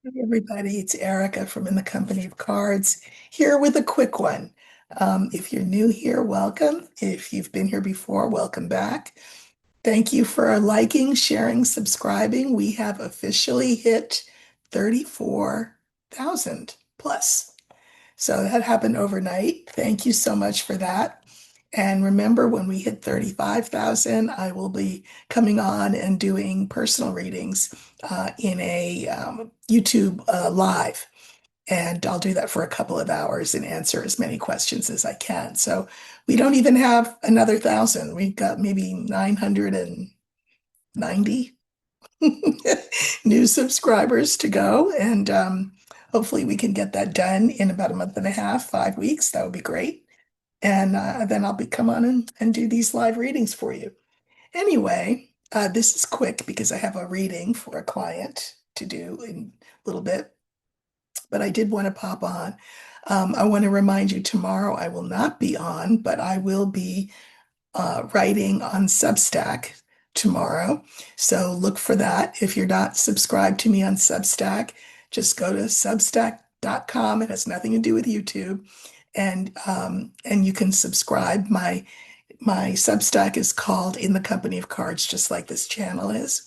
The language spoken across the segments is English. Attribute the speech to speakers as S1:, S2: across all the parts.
S1: Hey everybody, it's Erica from In the Company of Cards here with a quick one. If you're new here, welcome. If you've been here before, welcome back. Thank you for liking, sharing, subscribing. We have officially hit 34,000 plus. So that happened overnight. Thank you so much for that. And remember, when we hit 35,000, I will be coming on and doing personal readings in a YouTube live. And I'll do that for a couple of hours and answer as many questions as I can. So we don't even have another thousand. We've got maybe 990 new subscribers to go. And hopefully we can get that done in about a month and a half, 5 weeks. That would be great. And then I'll be come on and do these live readings for you. Anyway, this is quick because I have a reading for a client to do in a little bit, but I did want to pop on. I want to remind you tomorrow I will not be on, but I will be writing on Substack tomorrow. So look for that. If you're not subscribed to me on Substack, just go to substack.com. It has nothing to do with YouTube. And you can subscribe. My Substack is called In the Company of Cards, just like this channel is.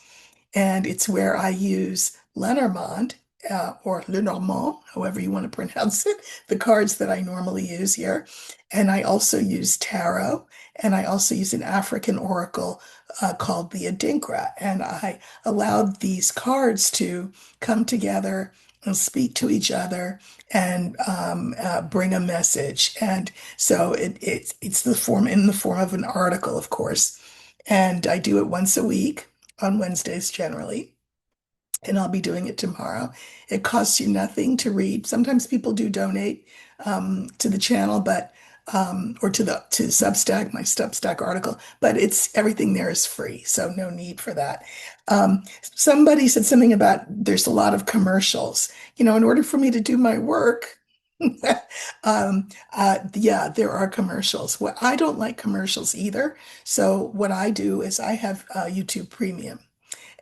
S1: And it's where I use Lenormand or Lenormand, however you want to pronounce it, the cards that I normally use here. And I also use tarot, and I also use an African oracle called the Adinkra. And I allowed these cards to come together and speak to each other and bring a message. And so it's the form in the form of an article, of course. And I do it once a week on Wednesdays generally, and I'll be doing it tomorrow. It costs you nothing to read. Sometimes people do donate to the channel, but or to Substack, my Substack article, but it's everything there is free, so no need for that. Somebody said something about there's a lot of commercials. In order for me to do my work, yeah, there are commercials. What I don't like commercials either. So what I do is I have YouTube Premium.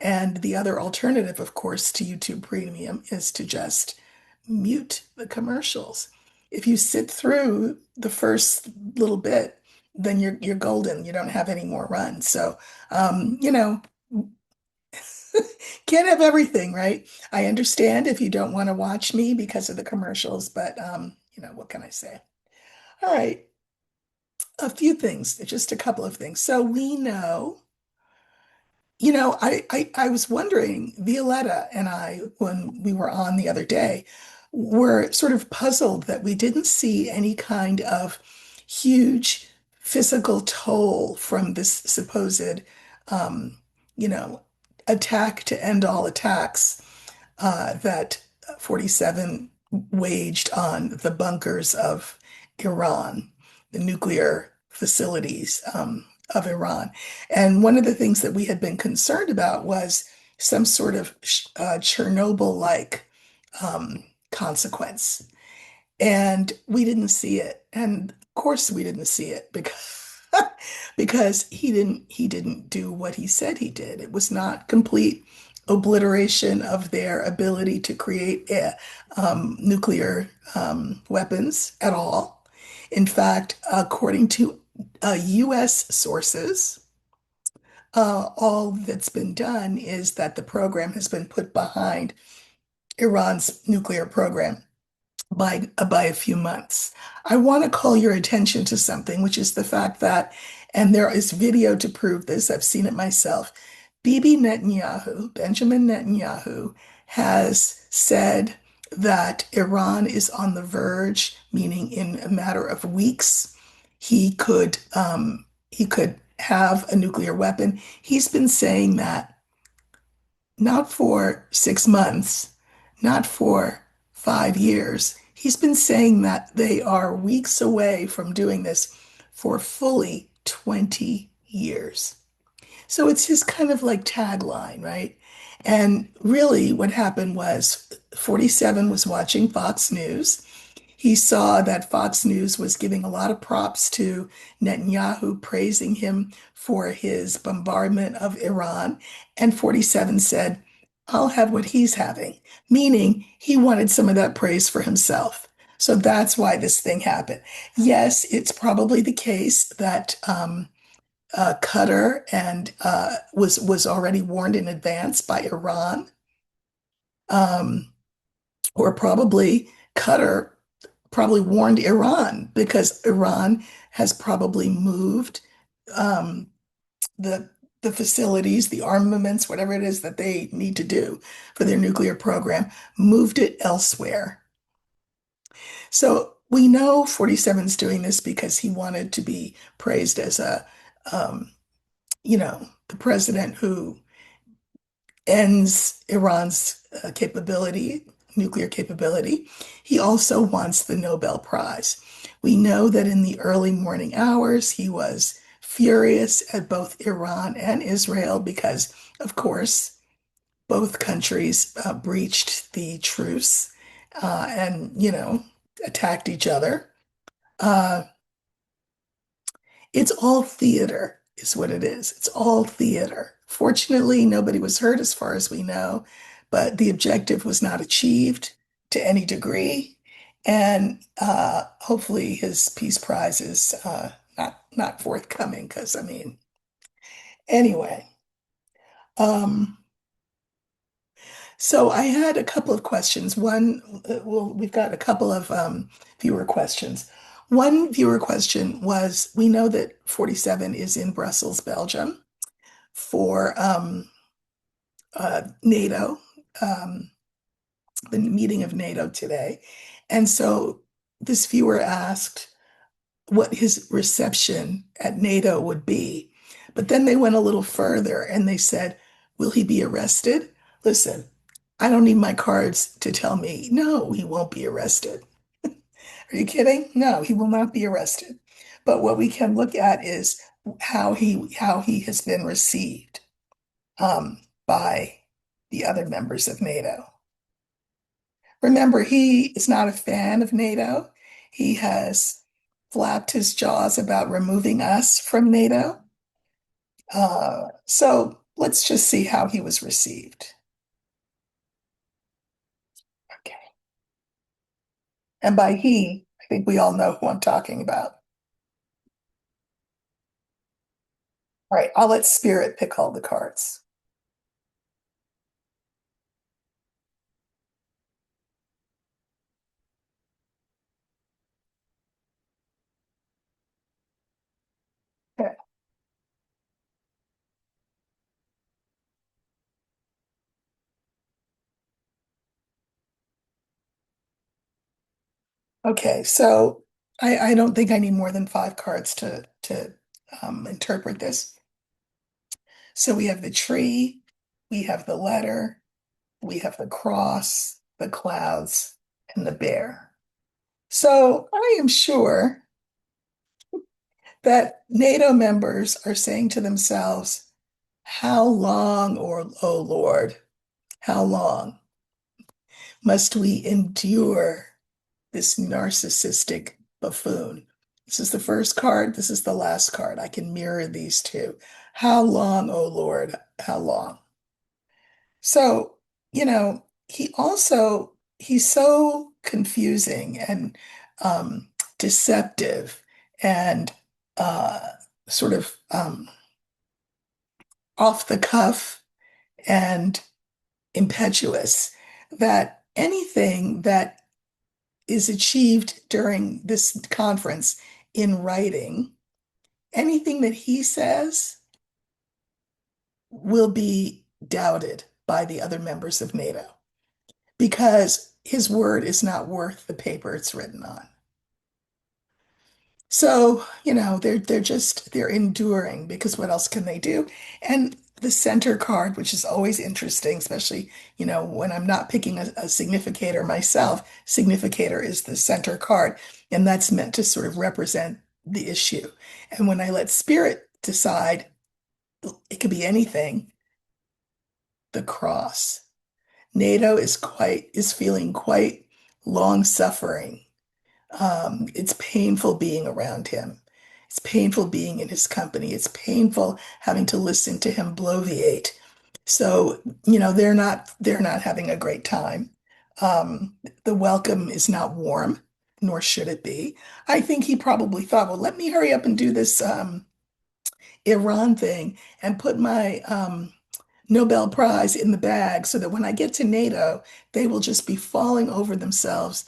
S1: And the other alternative, of course, to YouTube Premium is to just mute the commercials. If you sit through the first little bit, then you're golden. You don't have any more runs. So, um, you know, can't have everything, right? I understand if you don't want to watch me because of the commercials, but what can I say? All right, a few things, just a couple of things. So we know. I was wondering, Violetta and I, when we were on the other day, were sort of puzzled that we didn't see any kind of huge physical toll from this supposed, um, you know, attack to end all attacks that 47 waged on the bunkers of Iran, the nuclear facilities of Iran. And one of the things that we had been concerned about was some sort of Chernobyl-like consequence. And we didn't see it. And of course we didn't see it because because he didn't do what he said he did. It was not complete obliteration of their ability to create nuclear weapons at all. In fact, according to US sources, all that's been done is that the program has been put behind Iran's nuclear program by a few months. I want to call your attention to something, which is the fact that, and there is video to prove this, I've seen it myself. Benjamin Netanyahu, has said that Iran is on the verge, meaning in a matter of weeks, he could have a nuclear weapon. He's been saying that not for 6 months, not for 5 years. He's been saying that they are weeks away from doing this for fully 20 years. So it's his kind of like tagline, right? And really, what happened was 47 was watching Fox News. He saw that Fox News was giving a lot of props to Netanyahu, praising him for his bombardment of Iran. And 47 said, I'll have what he's having, meaning he wanted some of that praise for himself. So that's why this thing happened. Yes, it's probably the case that Qatar and was already warned in advance by Iran, um, or probably Qatar probably warned Iran because Iran has probably moved um, the the facilities, the armaments, whatever it is that they need to do for their nuclear program, moved it elsewhere. So we know 47's doing this because he wanted to be praised as um, the president who ends Iran's capability, nuclear capability. He also wants the Nobel Prize. We know that in the early morning hours, he was furious at both Iran and Israel because, of course, both countries breached the truce and, attacked each other. Uh, it's all theater, is what it is. It's all theater. Fortunately, nobody was hurt as far as we know, but the objective was not achieved to any degree. And hopefully his Peace Prize is not forthcoming, because I mean, anyway. Um, so I had a couple of questions. One, well, we've got a couple of viewer questions. One viewer question was, we know that 47 is in Brussels, Belgium, for NATO, um, the meeting of NATO today. And so this viewer asked what his reception at NATO would be. But then they went a little further and they said, will he be arrested? Listen, I don't need my cards to tell me, no, he won't be arrested. Are you kidding? No, he will not be arrested. But what we can look at is how he has been received by the other members of NATO. Remember, he is not a fan of NATO. He has flapped his jaws about removing us from NATO. So let's just see how he was received. Okay. And by he, I think we all know who I'm talking about. All right, I'll let Spirit pick all the cards. Okay. Okay, so I don't think I need more than five cards to interpret this. So we have the tree, we have the letter, we have the cross, the clouds, and the bear. So I am sure that NATO members are saying to themselves, how long, or oh Lord, how long must we endure this narcissistic buffoon? This is the first card. This is the last card. I can mirror these two. How long, oh Lord, how long? So, he's so confusing and deceptive and uh, sort of off the cuff and impetuous that anything that is achieved during this conference in writing, anything that he says will be doubted by the other members of NATO because his word is not worth the paper it's written on. So, they're enduring because what else can they do? And the center card, which is always interesting, especially, when I'm not picking a significator myself, significator is the center card, and that's meant to sort of represent the issue. And when I let spirit decide, it could be anything, the cross. NATO is feeling quite long suffering. It's painful being around him. It's painful being in his company. It's painful having to listen to him bloviate. So, they're not having a great time. The welcome is not warm, nor should it be. I think he probably thought, well, let me hurry up and do this Iran thing and put my Nobel Prize in the bag so that when I get to NATO, they will just be falling over themselves,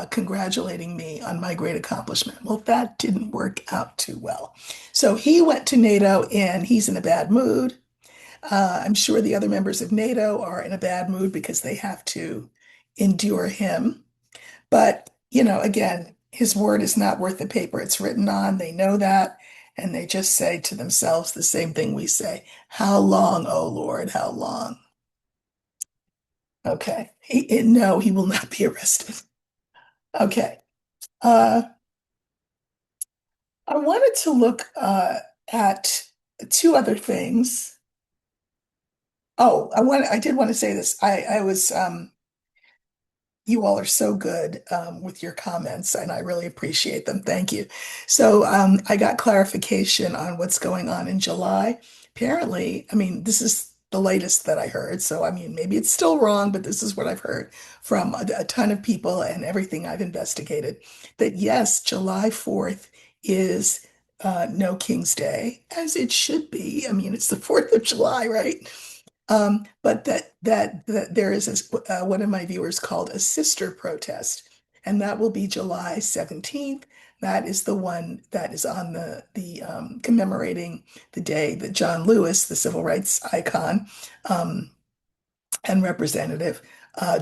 S1: congratulating me on my great accomplishment. Well, that didn't work out too well. So he went to NATO and he's in a bad mood. I'm sure the other members of NATO are in a bad mood because they have to endure him. But, again, his word is not worth the paper it's written on. They know that. And they just say to themselves the same thing we say. How long, oh Lord, how long? Okay. No, he will not be arrested. Okay. Uh, I wanted to look at two other things. Oh, I did want to say this. I was You all are so good with your comments, and I really appreciate them. Thank you. So, I got clarification on what's going on in July. Apparently, I mean, this is the latest that I heard. So, I mean, maybe it's still wrong, but this is what I've heard from a ton of people and everything I've investigated that yes, July 4th is No King's Day, as it should be. I mean, it's the 4th of July, right? But that there is one of my viewers called a sister protest, and that will be July 17th. That is the one that is on the commemorating the day that John Lewis, the civil rights icon um, and representative,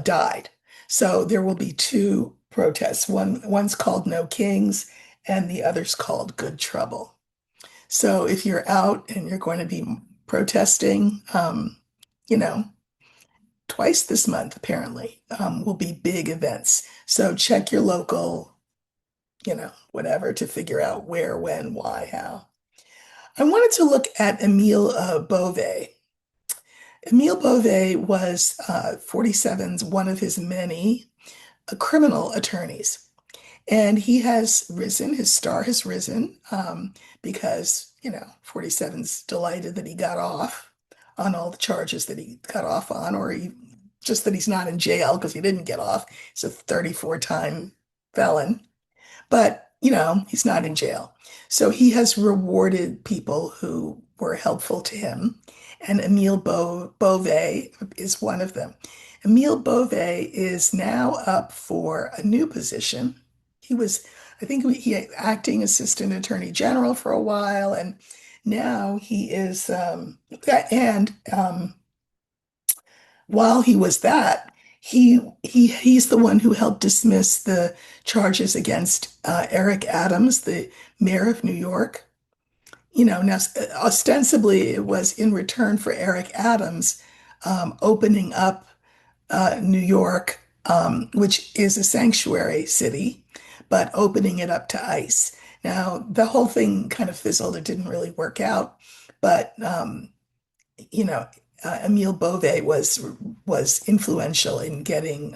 S1: died. So there will be two protests. One's called No Kings, and the other's called Good Trouble. So if you're out and you're going to be protesting, you know, twice this month, apparently, will be big events. So check your local, whatever to figure out where, when, why, how. I wanted to look at Emile Bove. Emile Bove was 47's one of his many criminal attorneys. And he has risen, his star has risen because, 47's delighted that he got off on all the charges that he got off on, just that he's not in jail because he didn't get off. He's a 34-time felon, but, he's not in jail. So he has rewarded people who were helpful to him. And Bove is one of them. Emile Bove is now up for a new position. He was, I think, he acting assistant attorney general for a while, and now he is, and while he was that, he's the one who helped dismiss the charges against Eric Adams, the mayor of New York. Now ostensibly it was in return for Eric Adams opening up New York, which is a sanctuary city, but opening it up to ICE. Now, the whole thing kind of fizzled. It didn't really work out, but you know, Emile Bove was influential in getting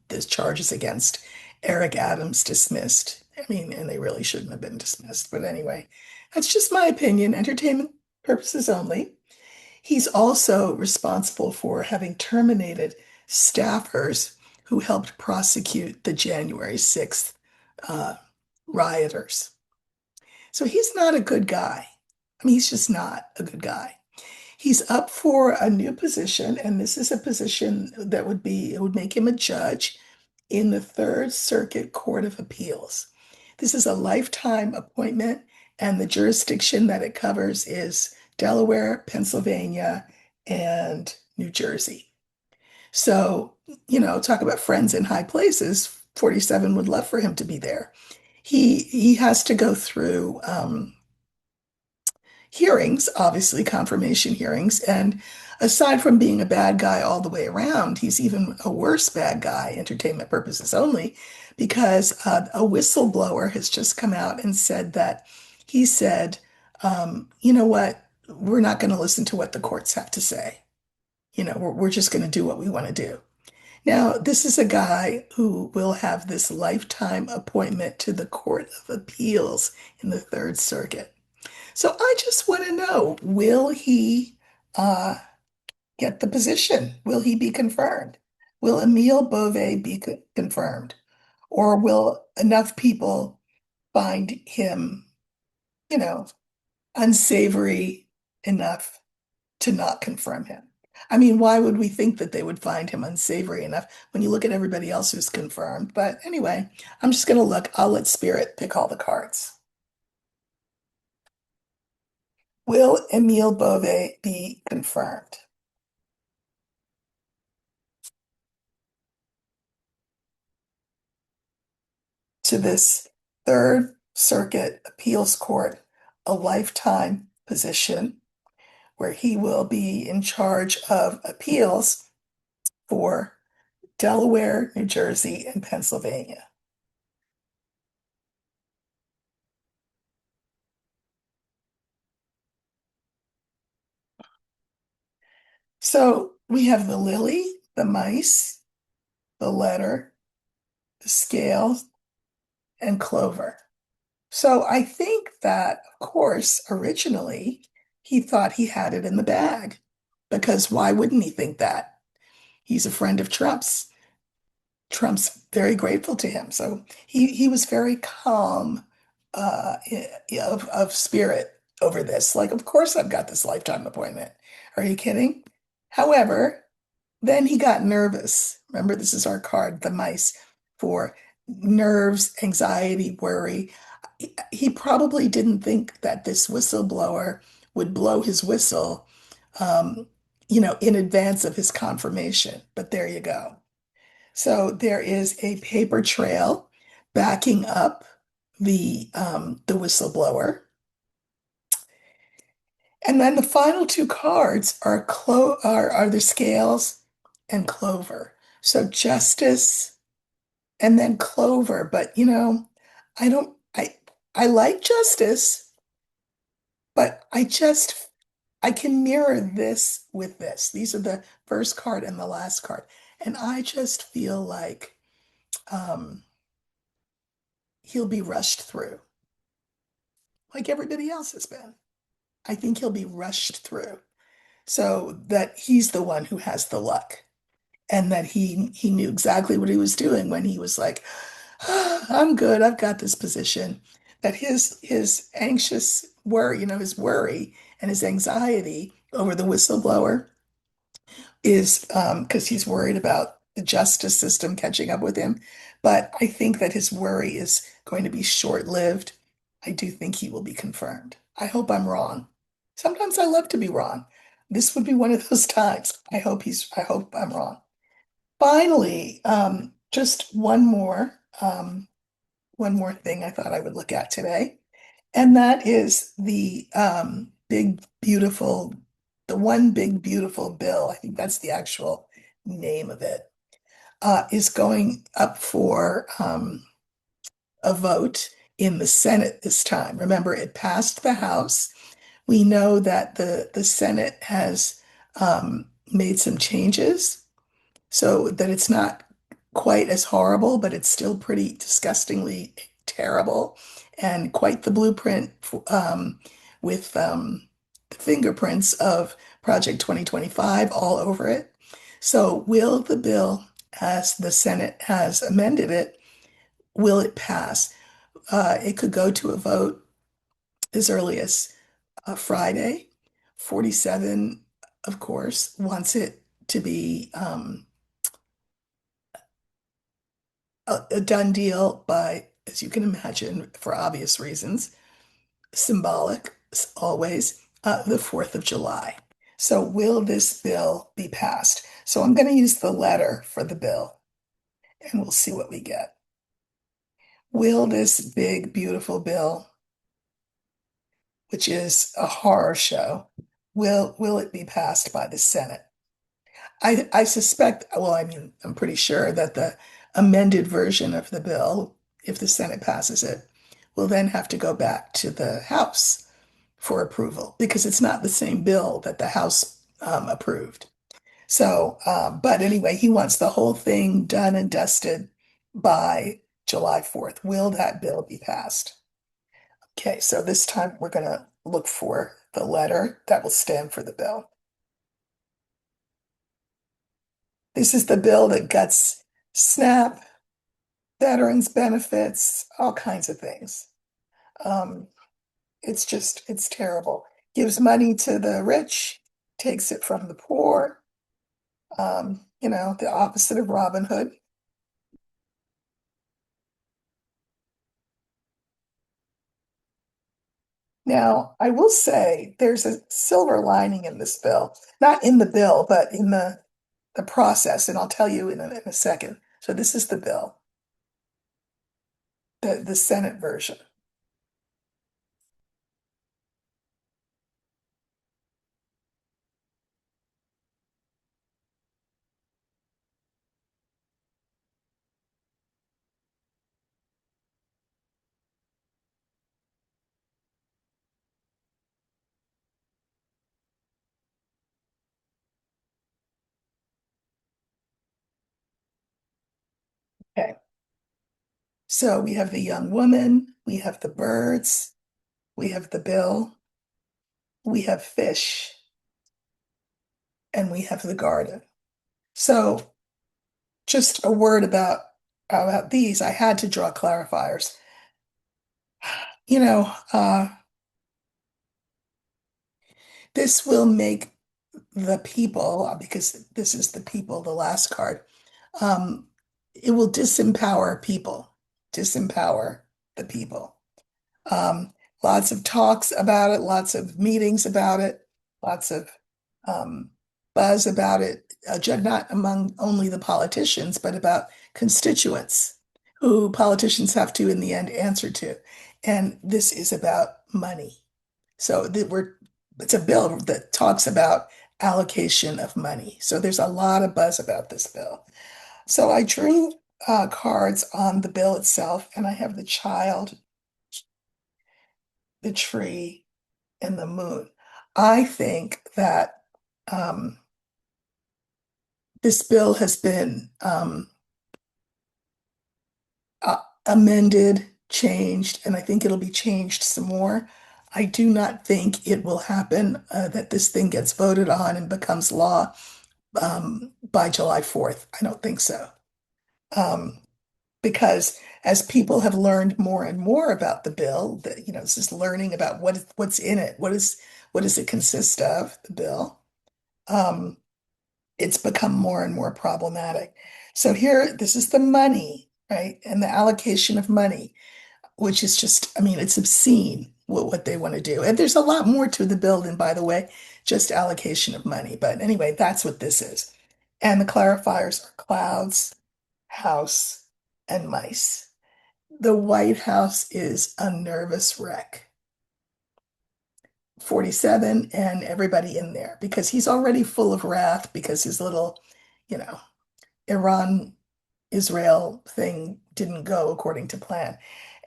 S1: the charges against Eric Adams dismissed. I mean, and they really shouldn't have been dismissed. But anyway, that's just my opinion, entertainment purposes only. He's also responsible for having terminated staffers who helped prosecute the January 6th uh, rioters. So he's not a good guy. I mean, he's just not a good guy. He's up for a new position, and this is a position it would make him a judge in the Third Circuit Court of Appeals. This is a lifetime appointment, and the jurisdiction that it covers is Delaware, Pennsylvania, and New Jersey. So, talk about friends in high places. 47 would love for him to be there. He has to go through hearings, obviously confirmation hearings. And aside from being a bad guy all the way around, he's even a worse bad guy, entertainment purposes only, because a whistleblower has just come out and said that he said, you know what, we're not going to listen to what the courts have to say. We're just going to do what we want to do. Now, this is a guy who will have this lifetime appointment to the Court of Appeals in the Third Circuit. So I just want to know, will he uh, get the position? Will he be confirmed? Will Emile Bove be confirmed? Or will enough people find him, you know, unsavory enough to not confirm him? I mean, why would we think that they would find him unsavory enough when you look at everybody else who's confirmed? But anyway, I'm just going to look. I'll let Spirit pick all the cards. Will Emile Bove be confirmed to this Third Circuit Appeals Court, a lifetime position where he will be in charge of appeals for Delaware, New Jersey, and Pennsylvania? So we have the lily, the mice, the letter, the scales, and clover. So I think that, of course, originally he thought he had it in the bag because why wouldn't he think that? He's a friend of Trump's. Trump's very grateful to him. So he was very calm of spirit over this. Like, of course I've got this lifetime appointment. Are you kidding? However, then he got nervous. Remember, this is our card, the mice, for nerves, anxiety, worry. He probably didn't think that this whistleblower would blow his whistle, um, in advance of his confirmation. But there you go. So there is a paper trail backing up the whistleblower. And then the final two cards are the scales and clover. So justice and then clover. But I don't I like justice, but I can mirror this with this. These are the first card and the last card. And I just feel like um, he'll be rushed through, like everybody else has been. I think he'll be rushed through so that he's the one who has the luck and that he knew exactly what he was doing when he was like, "Ah, I'm good, I've got this position." That his anxious worry, his worry and his anxiety over the whistleblower is because he's worried about the justice system catching up with him. But I think that his worry is going to be short-lived. I do think he will be confirmed. I hope I'm wrong. Sometimes I love to be wrong. This would be one of those times. I hope I'm wrong. Finally, just one more thing I thought I would look at today, and that is the one big beautiful bill. I think that's the actual name of it. Is going up for a vote in the Senate this time. Remember, it passed the House. We know that the Senate has made some changes so that it's not quite as horrible, but it's still pretty disgustingly terrible and quite the blueprint with the fingerprints of Project 2025 all over it. So, will the bill, as the Senate has amended it, will it pass? It could go to a vote as early as Friday. 47, of course, wants it to be a done deal by, as you can imagine, for obvious reasons, symbolic always, the 4th of July. So, will this bill be passed? So, I'm going to use the letter for the bill and we'll see what we get. Will this big, beautiful bill, which is a horror show, will it be passed by the Senate? I suspect, well, I mean, I'm pretty sure that the amended version of the bill, if the Senate passes it, will then have to go back to the House for approval because it's not the same bill that the House approved. So, but anyway, he wants the whole thing done and dusted by July 4th. Will that bill be passed? Okay, so this time we're going to look for the letter that will stand for the bill. This is the bill that guts SNAP, veterans benefits, all kinds of things. Um, it's terrible. Gives money to the rich, takes it from the poor. The opposite of Robin Hood. Now, I will say there's a silver lining in this bill, not in the bill, but in the process, and I'll tell you in a second. So this is the bill, the Senate version. Okay. So we have the young woman, we have the birds, we have the bill, we have fish, and we have the garden. So just a word about these. I had to draw clarifiers. You know, this will make the people, because this is the people, the last card, um, it will disempower people, disempower the people. Um, Lots of talks about it, lots of meetings about it, lots of um, buzz about it, not among only the politicians, but about constituents who politicians have to, in the end, answer to. And this is about money. So it's a bill that talks about allocation of money. So there's a lot of buzz about this bill. So I drew cards on the bill itself, and I have the child, the tree, and the moon. I think that this bill has been amended, changed, and I think it'll be changed some more. I do not think it will happen that this thing gets voted on and becomes law by July 4th. I don't think so. Um, because as people have learned more and more about the bill, that this is learning about what's in it, what does it consist of, the bill. Um, it's become more and more problematic. So here, this is the money, right? And the allocation of money, which is just, I mean, it's obscene what they want to do. And there's a lot more to the bill than, by the way, just allocation of money. But anyway, that's what this is. And the clarifiers are clouds, house, and mice. The White House is a nervous wreck. 47 and everybody in there, because he's already full of wrath because his little, you know, Iran Israel thing didn't go according to plan.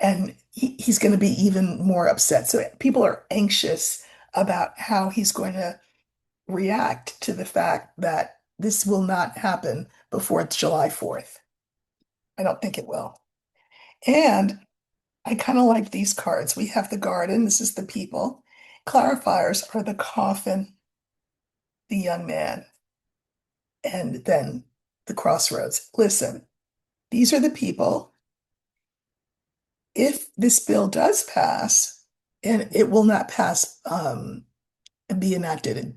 S1: And he's going to be even more upset. So people are anxious about how he's going to react to the fact that this will not happen before July 4th. I don't think it will. And I kind of like these cards. We have the garden. This is the people. Clarifiers are the coffin, the young man, and then the crossroads. Listen, these are the people. If this bill does pass, and it will not pass and be enacted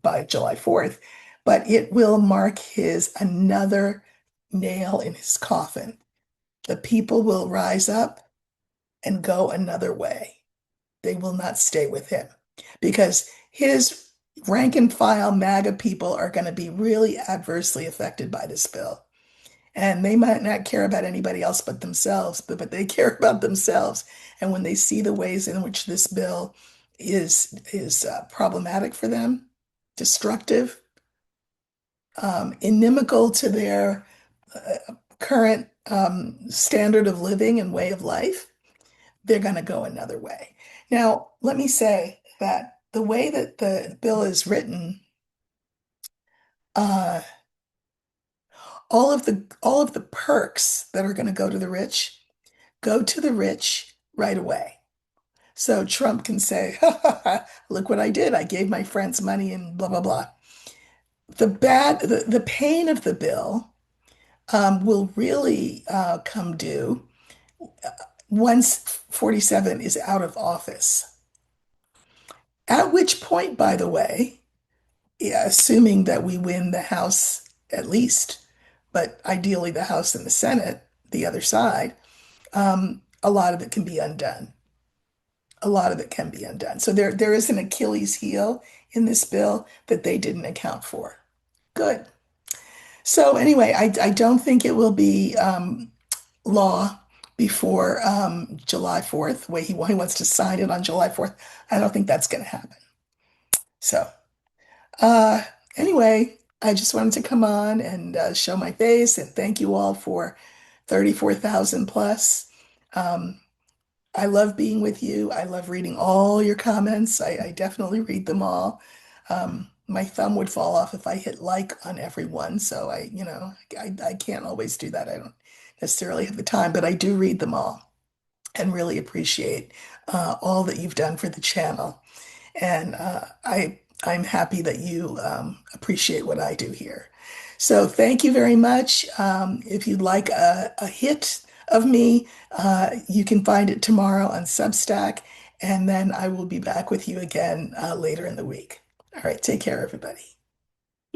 S1: by July 4th, but it will mark his another nail in his coffin. The people will rise up and go another way. They will not stay with him because his rank and file MAGA people are going to be really adversely affected by this bill. And they might not care about anybody else but themselves, but they care about themselves. And when they see the ways in which this bill is problematic for them, destructive, inimical to their current standard of living and way of life, they're going to go another way. Now, let me say that the way that the bill is written, uh, all of the perks that are going to go to the rich right away. So Trump can say, "Ha, ha, ha, look what I did. I gave my friends money and blah, blah, blah." the pain of the bill will really come due once 47 is out of office. At which point, by the way, yeah, assuming that we win the House at least, but ideally the House and the Senate, the other side, a lot of it can be undone. A lot of it can be undone. So there is an Achilles heel in this bill that they didn't account for. Good. So anyway, I don't think it will be law before July 4th, the way he wants to sign it on July 4th. I don't think that's going to happen. So uh, anyway, I just wanted to come on and show my face and thank you all for 34,000 plus. Um, I love being with you. I love reading all your comments. I definitely read them all. My thumb would fall off if I hit like on every one. So I can't always do that. I don't necessarily have the time, but I do read them all and really appreciate all that you've done for the channel. And I'm happy that you appreciate what I do here. So thank you very much. If you'd like a hit of me, you can find it tomorrow on Substack, and then I will be back with you again later in the week. All right, take care, everybody.